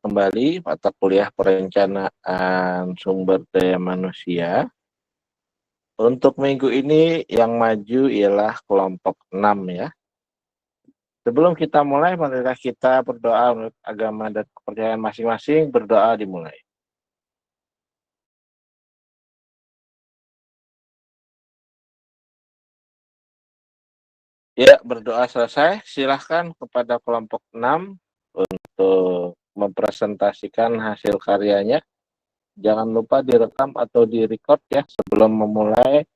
kembali mata kuliah perencanaan sumber daya manusia. Untuk minggu ini yang maju ialah kelompok 6 ya. Sebelum kita mulai, marilah kita berdoa menurut agama dan kepercayaan masing-masing. Berdoa dimulai. Ya, berdoa selesai. Silahkan kepada kelompok 6 untuk mempresentasikan hasil karyanya. Jangan lupa direkam atau direcord ya sebelum memulai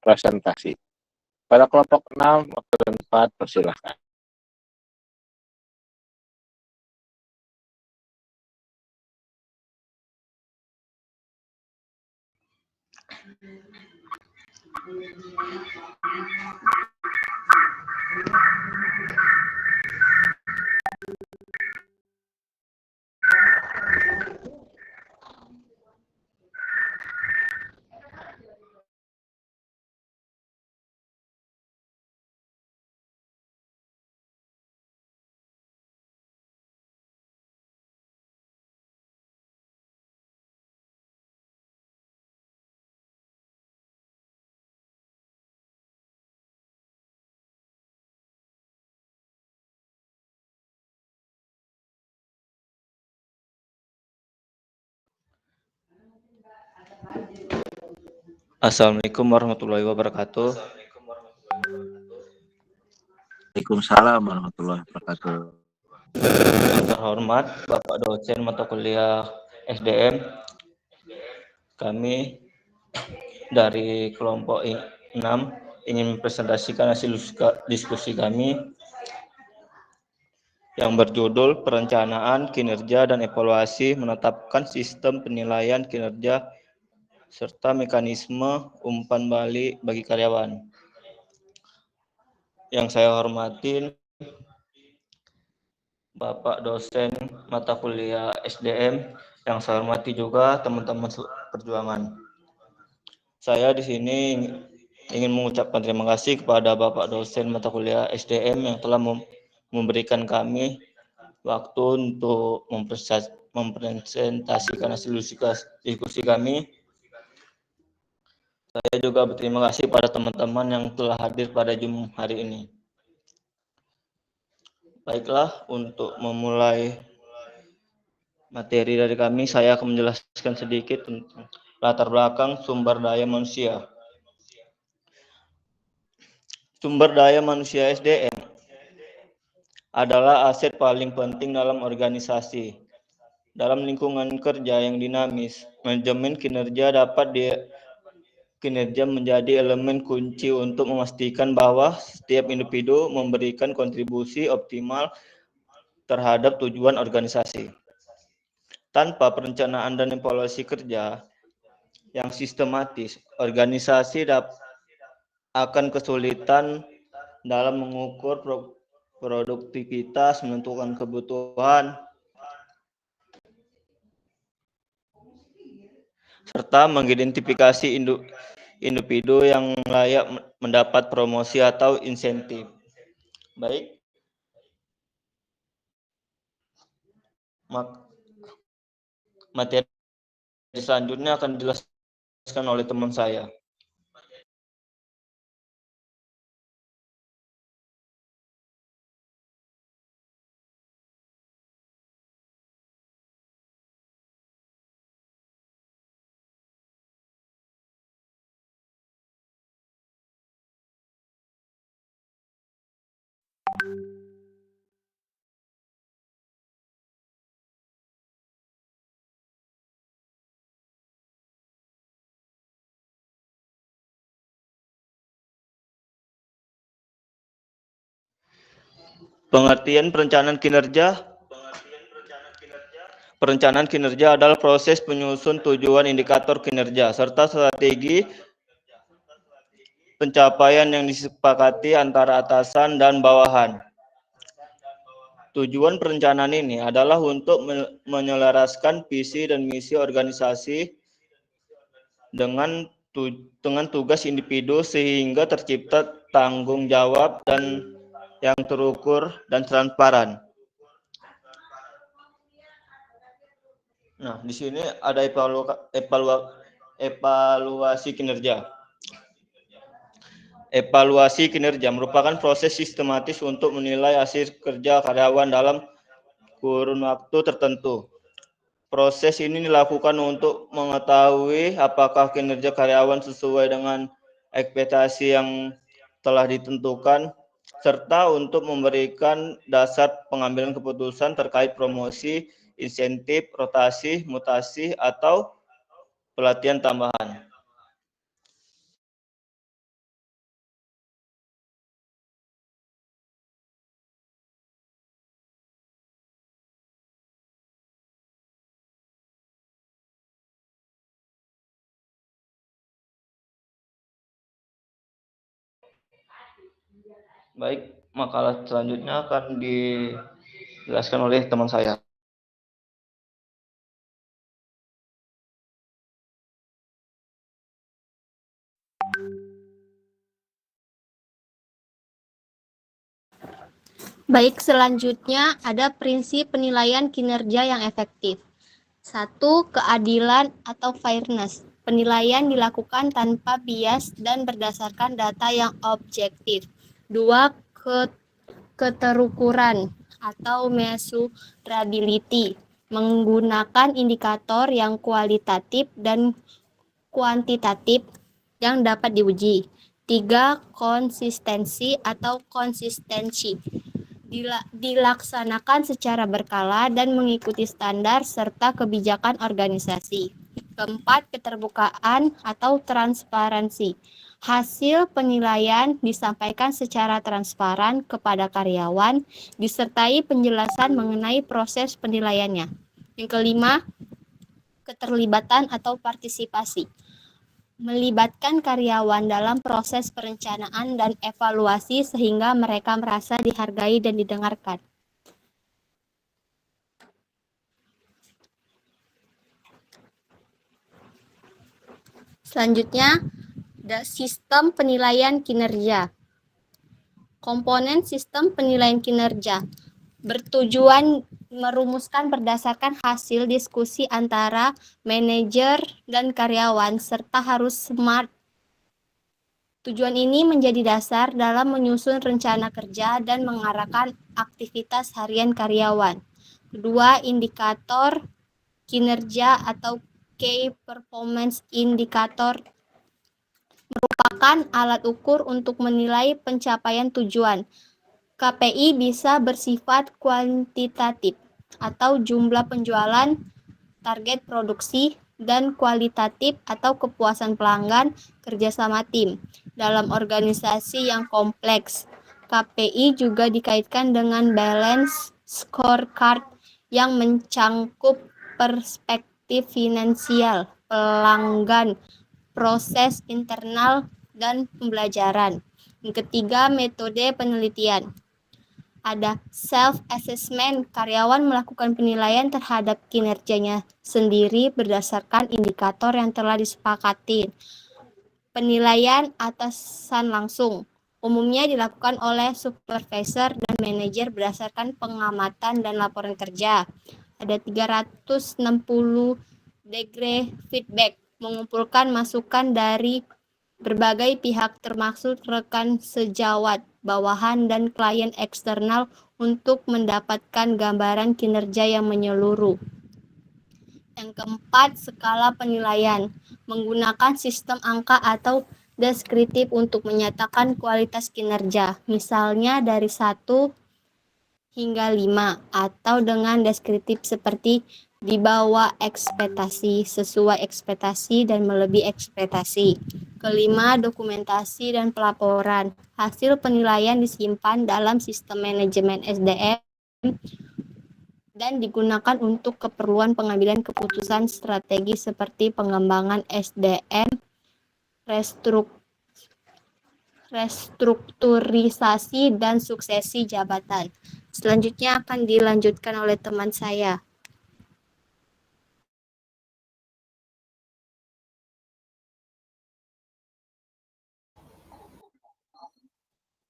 presentasi. Pada kelompok 6, waktu dan tempat, persilahkan. Assalamualaikum warahmatullahi wabarakatuh. Waalaikumsalam warahmatullahi wabarakatuh. Yang terhormat Bapak dosen mata kuliah SDM, kami dari kelompok 6 ingin mempresentasikan hasil diskusi kami yang berjudul Perencanaan Kinerja dan Evaluasi Menetapkan Sistem Penilaian Kinerja serta Mekanisme Umpan Balik bagi Karyawan. Yang saya hormatin Bapak dosen mata kuliah SDM, yang saya hormati juga teman-teman perjuangan. Saya di sini ingin mengucapkan terima kasih kepada Bapak dosen mata kuliah SDM yang telah memberikan kami waktu untuk mempresentasikan hasil diskusi kami. Saya juga berterima kasih pada teman-teman yang telah hadir pada Jumat hari ini. Baiklah, untuk memulai materi dari kami, saya akan menjelaskan sedikit tentang latar belakang sumber daya manusia. Sumber daya manusia SDM adalah aset paling penting dalam organisasi. Dalam lingkungan kerja yang dinamis, manajemen kinerja menjadi elemen kunci untuk memastikan bahwa setiap individu memberikan kontribusi optimal terhadap tujuan organisasi. Tanpa perencanaan dan evaluasi kerja yang sistematis, organisasi akan kesulitan dalam mengukur produktivitas, menentukan kebutuhan, serta mengidentifikasi individu yang layak mendapat promosi atau insentif. Baik, materi selanjutnya akan dijelaskan oleh teman saya. Pengertian perencanaan kinerja. Perencanaan kinerja adalah proses penyusun tujuan indikator kinerja serta strategi pencapaian yang disepakati antara atasan dan bawahan. Tujuan perencanaan ini adalah untuk menyelaraskan visi dan misi organisasi dengan tugas individu sehingga tercipta tanggung jawab dan yang terukur dan transparan. Nah, di sini ada evaluasi kinerja. Evaluasi kinerja merupakan proses sistematis untuk menilai hasil kerja karyawan dalam kurun waktu tertentu. Proses ini dilakukan untuk mengetahui apakah kinerja karyawan sesuai dengan ekspektasi yang telah ditentukan, serta untuk memberikan dasar pengambilan keputusan terkait promosi, insentif, rotasi, mutasi, atau pelatihan tambahan. Baik, makalah selanjutnya akan dijelaskan oleh teman saya. Baik, selanjutnya ada prinsip penilaian kinerja yang efektif. 1. Keadilan atau fairness. Penilaian dilakukan tanpa bias dan berdasarkan data yang objektif. 2. Keterukuran atau measurability. Menggunakan indikator yang kualitatif dan kuantitatif yang dapat diuji. 3. Konsistensi atau konsistensi. Dilaksanakan secara berkala dan mengikuti standar serta kebijakan organisasi. Keempat, keterbukaan atau transparansi. Hasil penilaian disampaikan secara transparan kepada karyawan, disertai penjelasan mengenai proses penilaiannya. Yang kelima, keterlibatan atau partisipasi. Melibatkan karyawan dalam proses perencanaan dan evaluasi sehingga mereka merasa dihargai dan didengarkan. Selanjutnya, ada sistem penilaian kinerja. Komponen sistem penilaian kinerja bertujuan merumuskan berdasarkan hasil diskusi antara manajer dan karyawan serta harus smart. Tujuan ini menjadi dasar dalam menyusun rencana kerja dan mengarahkan aktivitas harian karyawan. Kedua, indikator kinerja atau Key Performance Indicator merupakan alat ukur untuk menilai pencapaian tujuan. KPI bisa bersifat kuantitatif atau jumlah penjualan, target produksi, dan kualitatif atau kepuasan pelanggan, kerjasama tim. Dalam organisasi yang kompleks, KPI juga dikaitkan dengan balance scorecard yang mencangkup perspektif finansial, pelanggan, proses internal, dan pembelajaran. Yang ketiga, metode penelitian. Ada self-assessment, karyawan melakukan penilaian terhadap kinerjanya sendiri berdasarkan indikator yang telah disepakati. Penilaian atasan langsung umumnya dilakukan oleh supervisor dan manajer berdasarkan pengamatan dan laporan kerja. Ada 360 degree feedback, mengumpulkan masukan dari berbagai pihak termasuk rekan sejawat, bawahan, dan klien eksternal untuk mendapatkan gambaran kinerja yang menyeluruh. Yang keempat, skala penilaian. Menggunakan sistem angka atau deskriptif untuk menyatakan kualitas kinerja. Misalnya dari 1 hingga 5 atau dengan deskriptif seperti di bawah ekspektasi, sesuai ekspektasi, dan melebihi ekspektasi. Kelima, dokumentasi dan pelaporan. Hasil penilaian disimpan dalam sistem manajemen SDM dan digunakan untuk keperluan pengambilan keputusan strategi seperti pengembangan SDM, restrukturisasi, dan suksesi jabatan. Selanjutnya akan dilanjutkan oleh teman saya.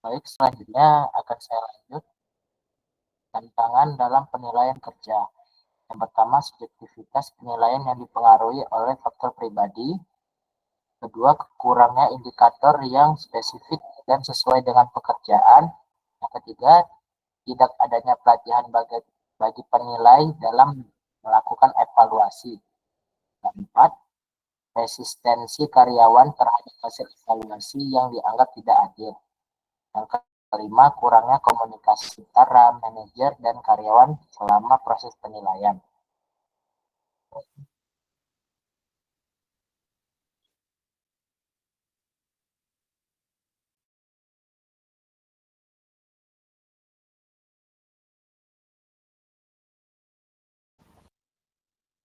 Baik, selanjutnya akan saya lanjut tantangan dalam penilaian kerja. Yang pertama, subjektivitas penilaian yang dipengaruhi oleh faktor pribadi. Kedua, kurangnya indikator yang spesifik dan sesuai dengan pekerjaan. Yang ketiga, tidak adanya pelatihan bagi penilai dalam melakukan evaluasi. Yang keempat, resistensi karyawan terhadap hasil evaluasi yang dianggap tidak adil. Yang kelima, kurangnya komunikasi antara manajer dan karyawan selama proses penilaian.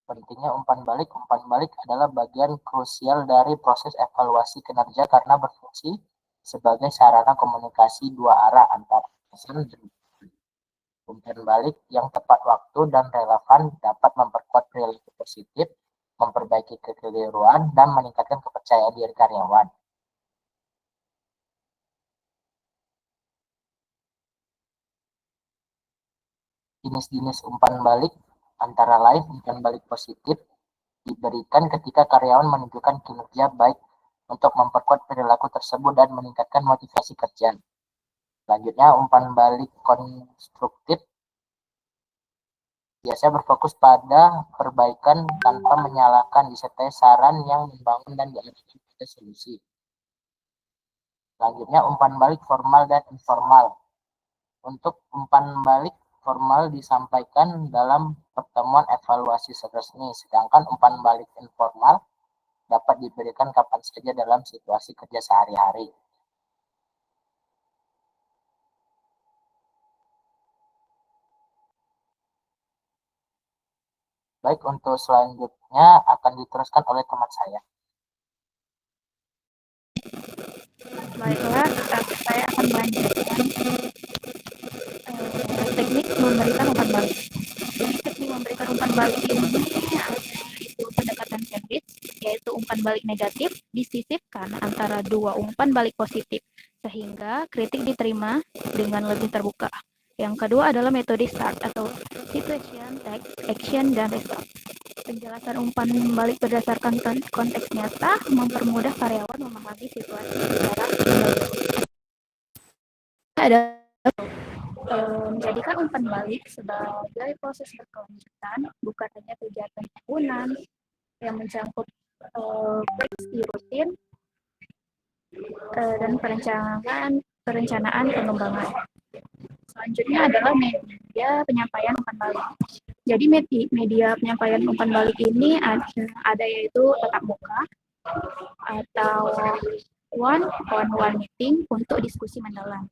Pentingnya umpan balik adalah bagian krusial dari proses evaluasi kinerja karena berfungsi sebagai sarana komunikasi dua arah antara atasan dan umpan balik yang tepat waktu dan relevan dapat memperkuat perilaku positif, memperbaiki kekeliruan, dan meningkatkan kepercayaan diri karyawan. Jenis-jenis umpan balik antara lain umpan balik positif diberikan ketika karyawan menunjukkan kinerja baik untuk memperkuat perilaku tersebut dan meningkatkan motivasi kerja. Selanjutnya, umpan balik konstruktif biasanya berfokus pada perbaikan tanpa menyalahkan, disertai saran yang membangun dan diarahkan pada solusi. Selanjutnya, umpan balik formal dan informal. Untuk umpan balik formal disampaikan dalam pertemuan evaluasi resmi, sedangkan umpan balik informal dapat diberikan kapan saja dalam situasi kerja sehari-hari. Baik, untuk selanjutnya akan diteruskan oleh teman saya. Baiklah, saya akan melanjutkan teknik memberikan umpan balik. Teknik memberikan umpan balik ini yaitu pendekatan sandwich, yaitu umpan balik negatif disisipkan antara dua umpan balik positif, sehingga kritik diterima dengan lebih terbuka. Yang kedua adalah metode START atau Situation, Text, Action, dan Result. Penjelasan umpan balik berdasarkan konteks nyata mempermudah karyawan memahami situasi secara baik. Ada menjadikan umpan balik sebagai proses berkelanjutan, bukan hanya kegiatan tahunan yang mencangkut prediksi rutin dan perencanaan pengembangan. Selanjutnya adalah media penyampaian umpan balik. Jadi media penyampaian umpan balik ini ada yaitu tatap muka atau one-on-one meeting untuk diskusi mendalam.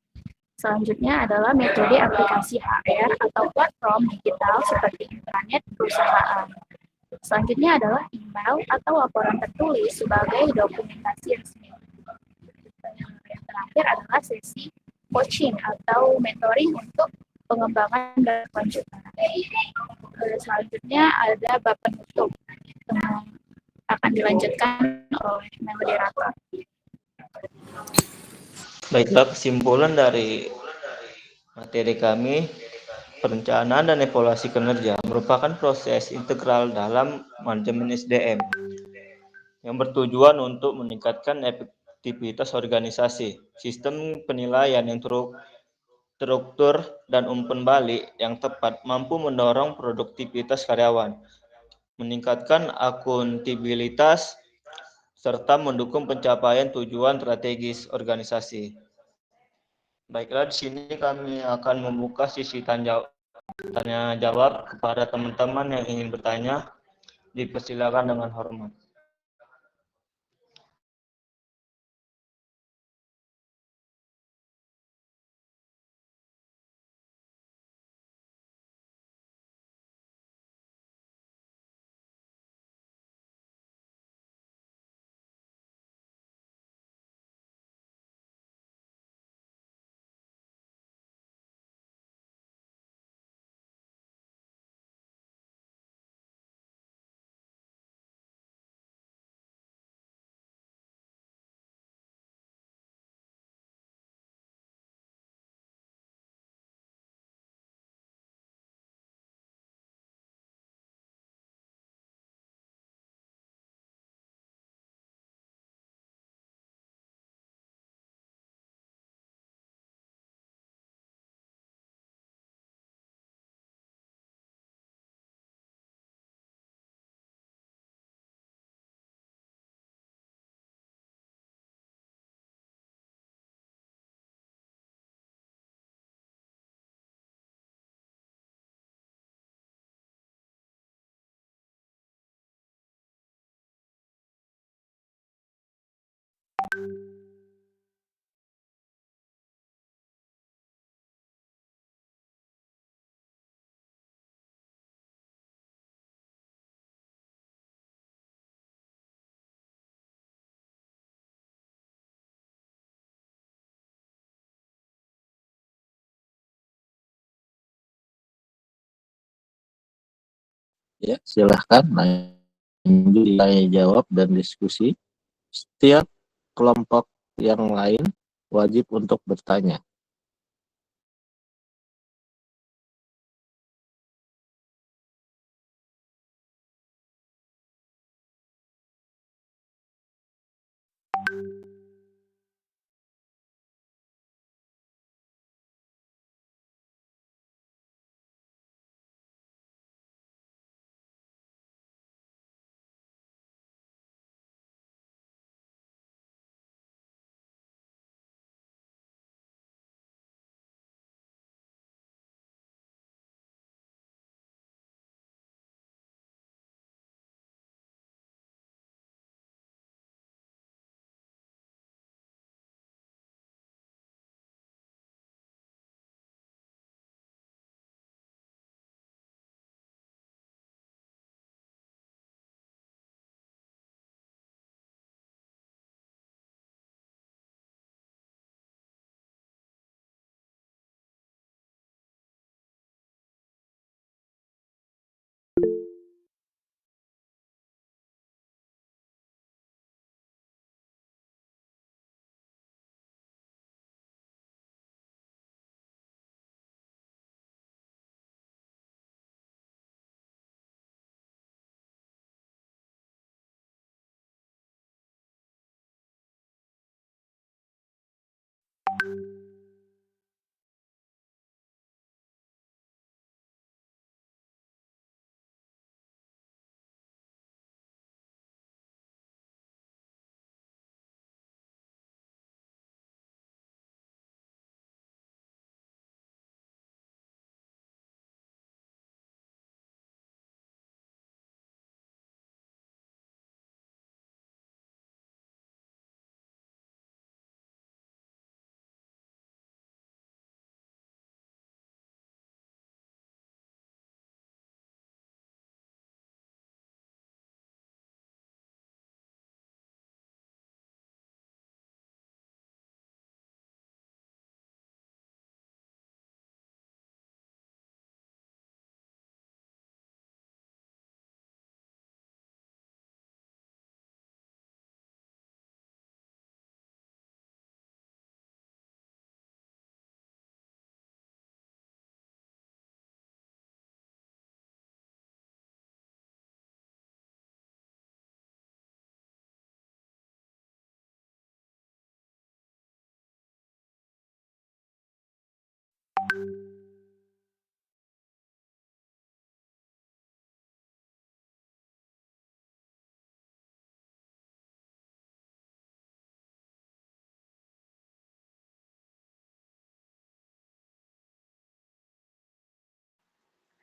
Selanjutnya adalah metode aplikasi HR atau platform digital seperti intranet perusahaan. Selanjutnya adalah email atau laporan tertulis sebagai dokumentasi resmi. Yang terakhir adalah sesi coaching atau mentoring untuk pengembangan dan kelanjutan. Selanjutnya ada bab penutup yang akan dilanjutkan oleh moderator. Baiklah, kesimpulan dari materi kami, perencanaan dan evaluasi kinerja merupakan proses integral dalam manajemen SDM yang bertujuan untuk meningkatkan efektivitas organisasi, sistem penilaian yang terstruktur, dan umpan balik yang tepat mampu mendorong produktivitas karyawan, meningkatkan akuntabilitas, serta mendukung pencapaian tujuan strategis organisasi. Baiklah, di sini kami akan membuka sesi tanya jawab kepada teman-teman yang ingin bertanya. Dipersilakan dengan hormat. Ya, silahkan lanjut tanya jawab dan diskusi. Setiap kelompok yang lain wajib untuk bertanya.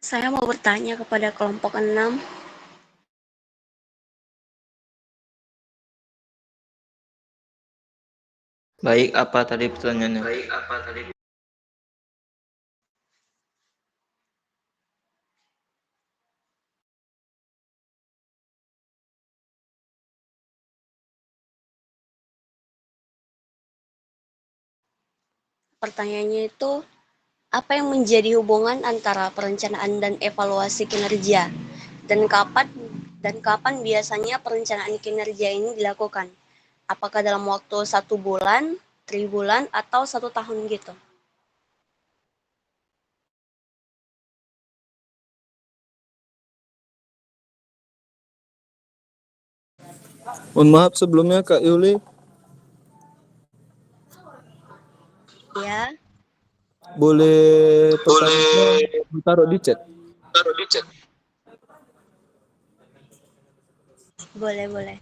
Saya mau bertanya kepada kelompok 6. Baik, apa tadi pertanyaannya? Pertanyaannya itu, apa yang menjadi hubungan antara perencanaan dan evaluasi kinerja? Dan kapan biasanya perencanaan kinerja ini dilakukan? Apakah dalam waktu 1 bulan, 3 bulan, atau 1 tahun gitu? Mohon maaf sebelumnya Kak Yuli, Ya, boleh pertanyaannya ditaruh di chat. boleh.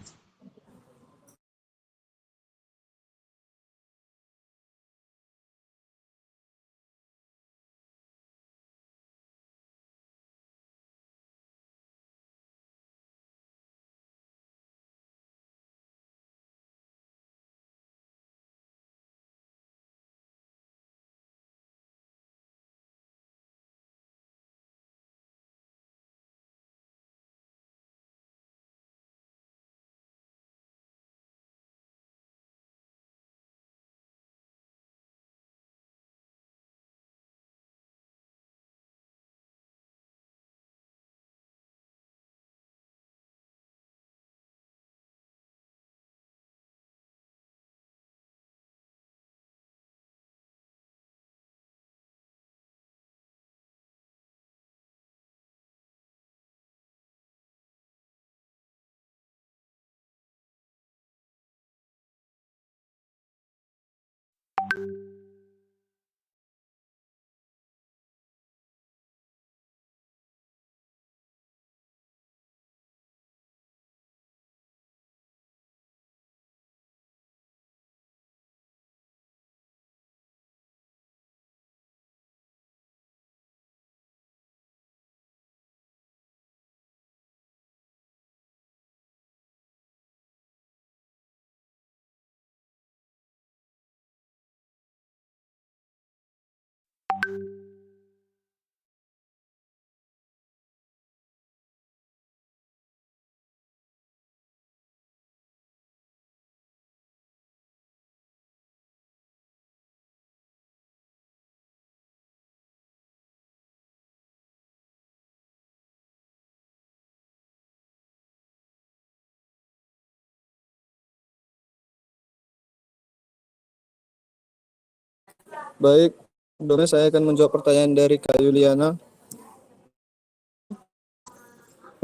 Baik, sebelumnya saya akan menjawab pertanyaan dari Kak Yuliana.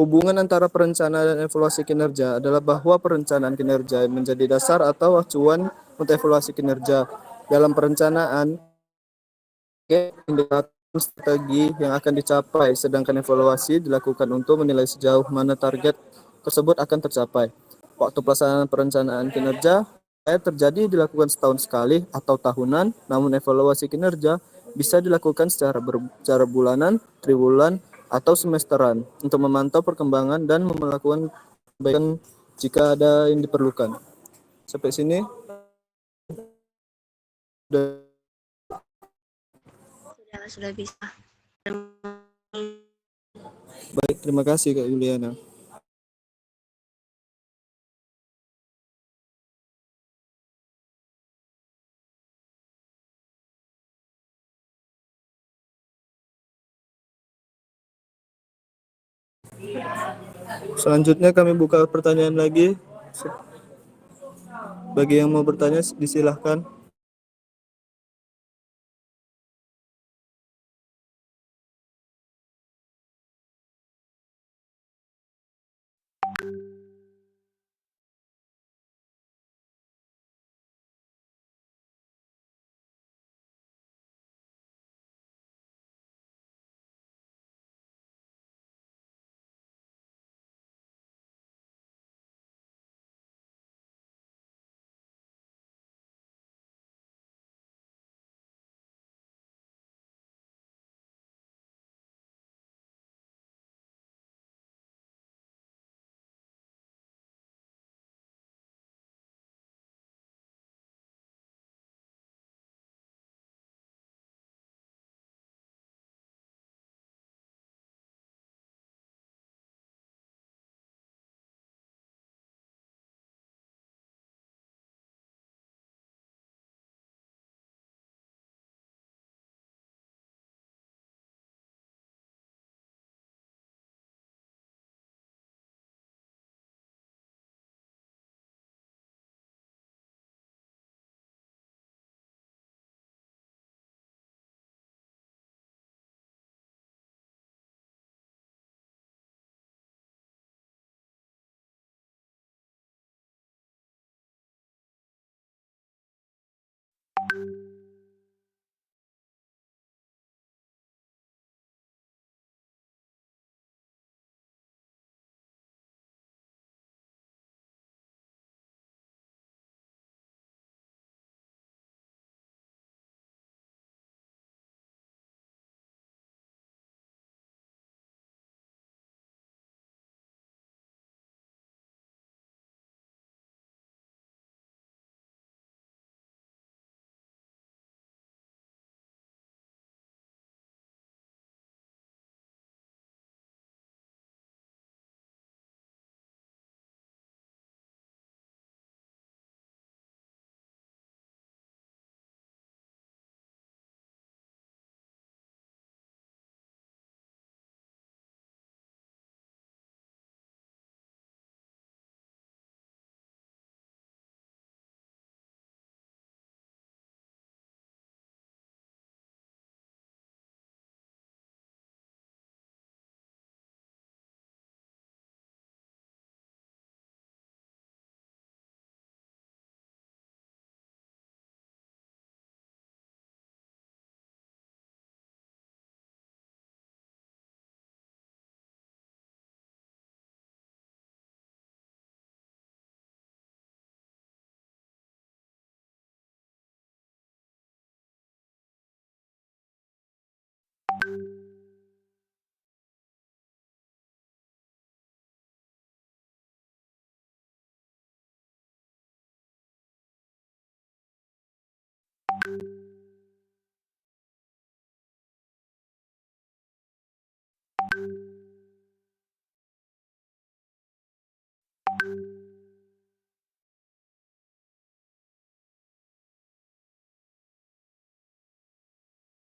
Hubungan antara perencanaan dan evaluasi kinerja adalah bahwa perencanaan kinerja menjadi dasar atau acuan untuk evaluasi kinerja. Dalam perencanaan, indikator strategi yang akan dicapai, sedangkan evaluasi dilakukan untuk menilai sejauh mana target tersebut akan tercapai. Waktu pelaksanaan perencanaan kinerja terjadi dilakukan setahun sekali atau tahunan, namun evaluasi kinerja bisa dilakukan secara bulanan, triwulan, atau semesteran untuk memantau perkembangan dan melakukan perbaikan jika ada yang diperlukan. Sampai sini. Sudah bisa. Baik, terima kasih Kak Yuliana. Selanjutnya kami buka pertanyaan lagi. Bagi yang mau bertanya, disilahkan.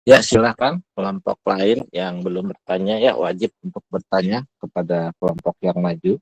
Ya, silakan kelompok lain yang belum bertanya ya wajib untuk bertanya kepada kelompok yang maju.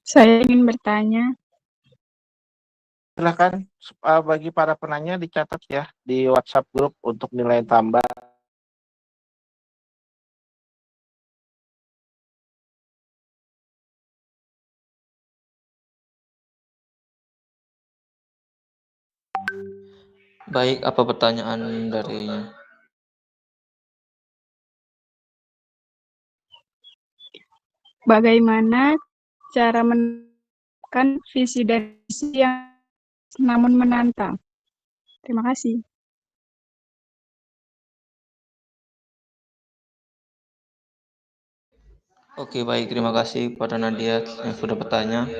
Saya ingin bertanya. Silakan bagi para penanya dicatat ya di WhatsApp grup untuk nilai tambah. Baik, apa pertanyaan darinya? Bagaimana cara menekan visi dan misi yang namun menantang? Terima kasih. Oke, baik. Terima kasih kepada Nadia yang sudah bertanya.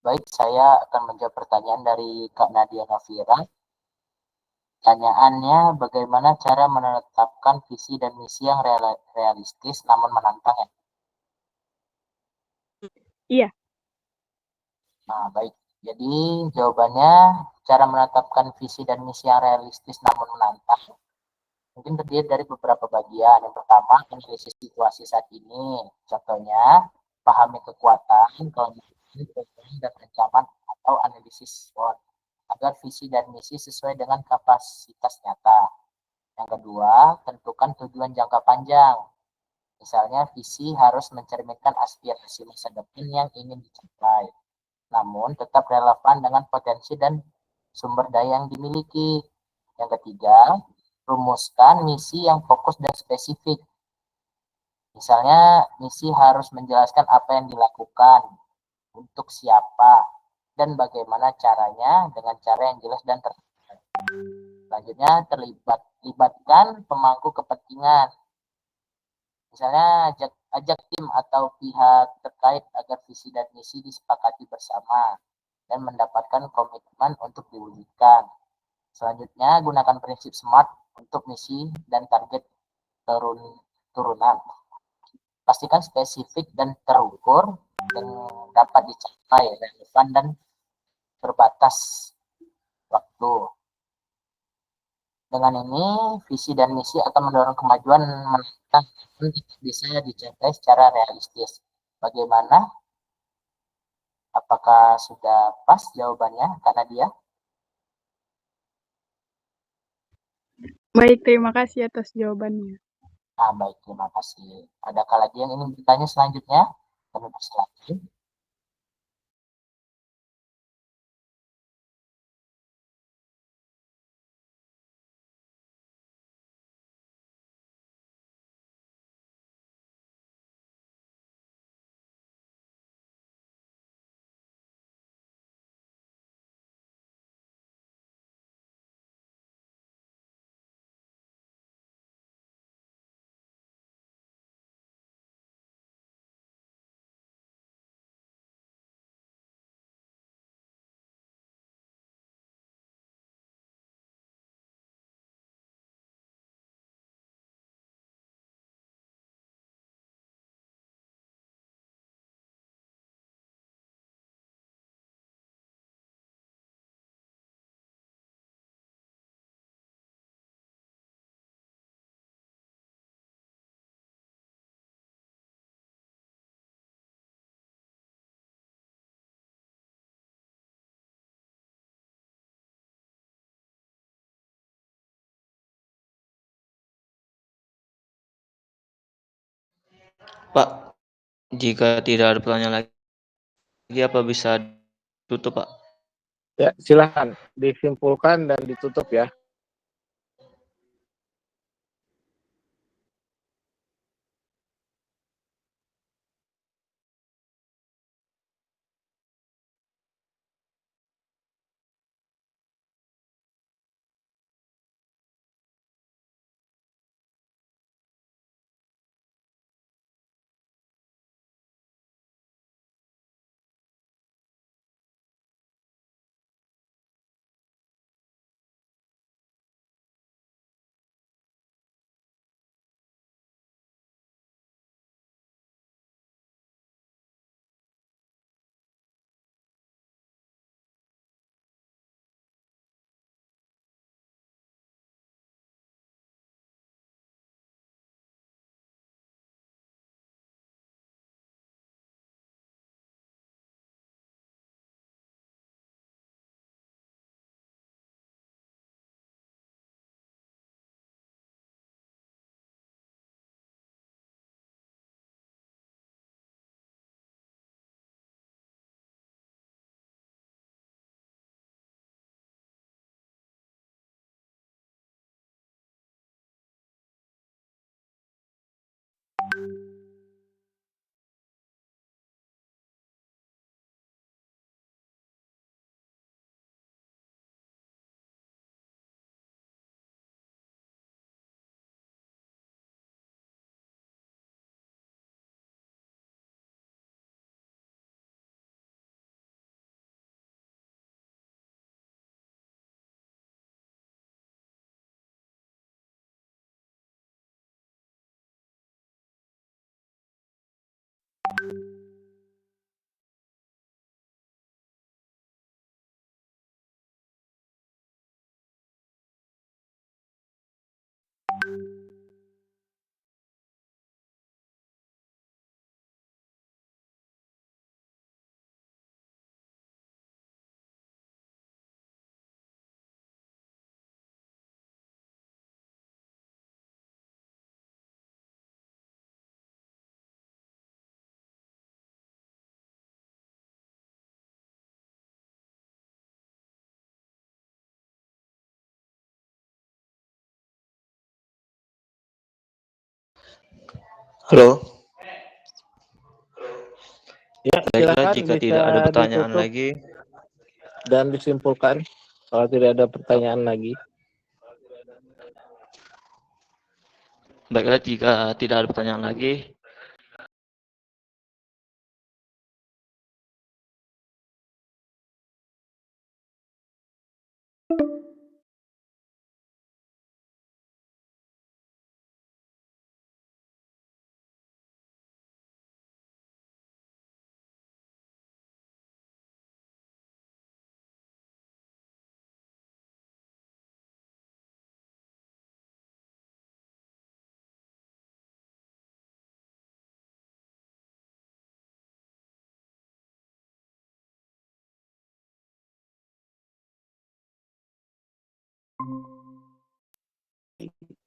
Baik, saya akan menjawab pertanyaan dari Kak Nadia Nafira. Pertanyaannya, bagaimana cara menetapkan visi dan misi yang realistis namun menantang ya? Iya. Nah, baik. Jadi jawabannya, cara menetapkan visi dan misi yang realistis namun menantang mungkin terdiri dari beberapa bagian. Yang pertama, analisis situasi saat ini. Contohnya, pahami kekuatan, kelemahan, dan ancaman atau analisis SWOT agar visi dan misi sesuai dengan kapasitas nyata. Yang kedua, tentukan tujuan jangka panjang. Misalnya, visi harus mencerminkan aspirasi masa depan yang ingin dicapai, namun tetap relevan dengan potensi dan sumber daya yang dimiliki. Yang ketiga, rumuskan misi yang fokus dan spesifik. Misalnya, misi harus menjelaskan apa yang dilakukan, untuk siapa, dan bagaimana caranya dengan cara yang jelas dan terlihat. Selanjutnya, libatkan pemangku kepentingan. Misalnya, ajak tim atau pihak terkait agar visi dan misi disepakati bersama dan mendapatkan komitmen untuk diwujudkan. Selanjutnya, gunakan prinsip SMART untuk misi dan target turunan. Pastikan spesifik dan terukur dan dapat dicapai, relevan dan terbatas waktu. Dengan ini, visi dan misi akan mendorong kemajuan menantang bisa dicapai secara realistis. Bagaimana? Apakah sudah pas jawabannya, Kak Nadia? Baik, terima kasih atas jawabannya. Baik, terima kasih. Adakah lagi yang ingin bertanya selanjutnya? Kami persilakan. Pak, jika tidak ada pertanyaan lagi, apa bisa tutup, Pak? Ya, silakan disimpulkan dan ditutup ya. Halo. Ya, Baiklah, silakan jika bisa tidak ada pertanyaan ditutup lagi, dan disimpulkan kalau tidak ada pertanyaan lagi. baiklah jika tidak ada pertanyaan lagi,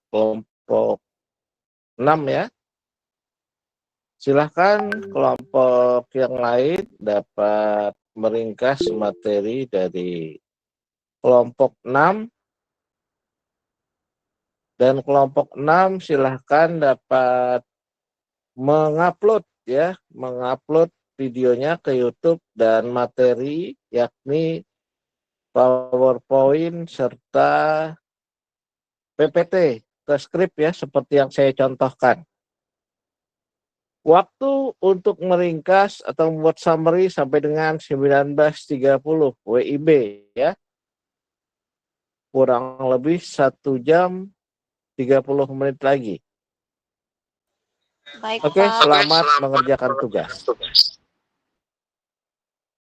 Kelompok 6 ya. Silahkan kelompok yang lain dapat meringkas materi dari kelompok 6, dan kelompok 6 silahkan dapat mengupload videonya ke YouTube dan materi yakni PowerPoint serta PPT ke skrip ya, seperti yang saya contohkan. Waktu untuk meringkas atau membuat summary sampai dengan 19.30 WIB ya. Kurang lebih 1 jam 30 menit lagi. Baik, Oke, Pak. selamat mengerjakan tugas.